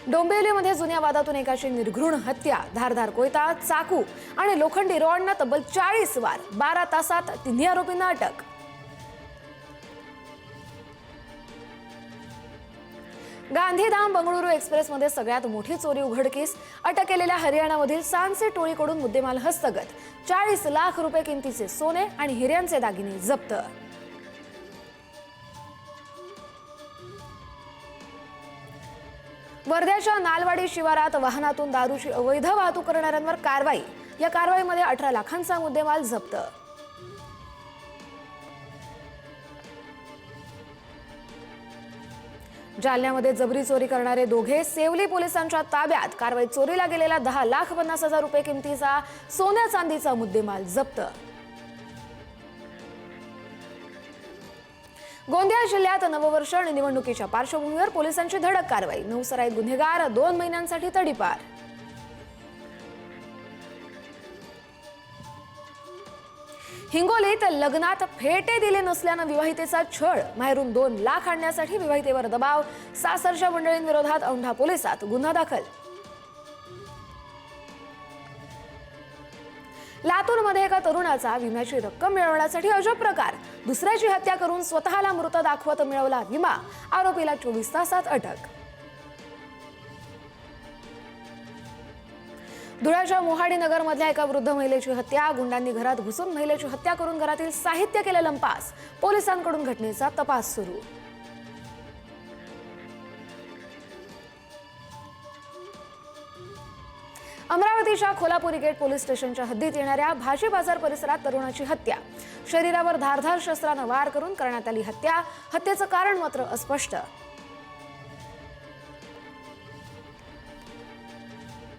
डोंबिवलीमध्ये जुन्या वादातून एकाची निर्घृण हत्या, धारदार कोयता, चाकू आणि लोखंडी रॉडनं तब्बल 40 वार, 12 तासात तिन्ही आरोपींना अटक. गांधीधाम बंगळुरू एक्सप्रेसमध्ये सगळ्यात मोठी चोरी उघडकीस. अटक केलेल्या हरियाणामधील सांसे टोळीकडून मुद्देमाल हस्तगत. 40 लाख रुपये किमतीचे सोने आणि हिऱ्यांचे दागिने जप्त. वर्ध्याच्या नालवाडी शिवारात वाहनातून दारूची अवैध वाहतूक करणाऱ्यांवर कारवाई. या कारवाईमध्ये 18 लाखांचा मुद्देमाल जप्त. जालन्यामध्ये जबरी चोरी करणारे दोघे सेवली पोलिसांच्या ताब्यात. कारवाईत चोरीला गेलेला 10,50,000 रुपये किमतीचा सोन्या चांदीचा मुद्देमाल जप्त. गोंदिया जिल्ह्यात नववर्ष आणि निवडणुकीच्या पार्श्वभूमीवर पोलिसांची धडक कारवाई. नवसराईत गुन्हेगार 2 महिन्यांसाठी तडीपार. हिंगोलीत लग्नात फेटे दिले नसल्यानं विवाहितेचा छळ. माहेरून 2 लाख आणण्यासाठी विवाहितेवर दबाव. सासरच्या मंडळींविरोधात औंढा पोलिसात गुन्हा दाखल. लातूरमध्ये एका तरुणाचा विम्याची रक्कम मिळवण्यासाठी अजब प्रकार. दुसऱ्याची हत्या करून स्वतःला मृत दाखवत मिळवला विमा. आरोपीला 24 तासात अटक. धुळ्याच्या मोहाडी नगरमधल्या एका वृद्ध महिलेची हत्या. गुंडांनी घरात घुसून महिलेची हत्या करून घरातील साहित्य केले लंपास. पोलिसांकडून घटनेचा तपास सुरू. अमरावतीच्या खोलापुरी गेट पोलीस स्टेशनच्या हद्दीत येणाऱ्या भाजी बाजार परिसरात तरुणाची हत्या. शरीरावर धारदार शस्त्रानं वार करून करण्यात आली हत्या. हत्येचं कारण मात्र अस्पष्ट.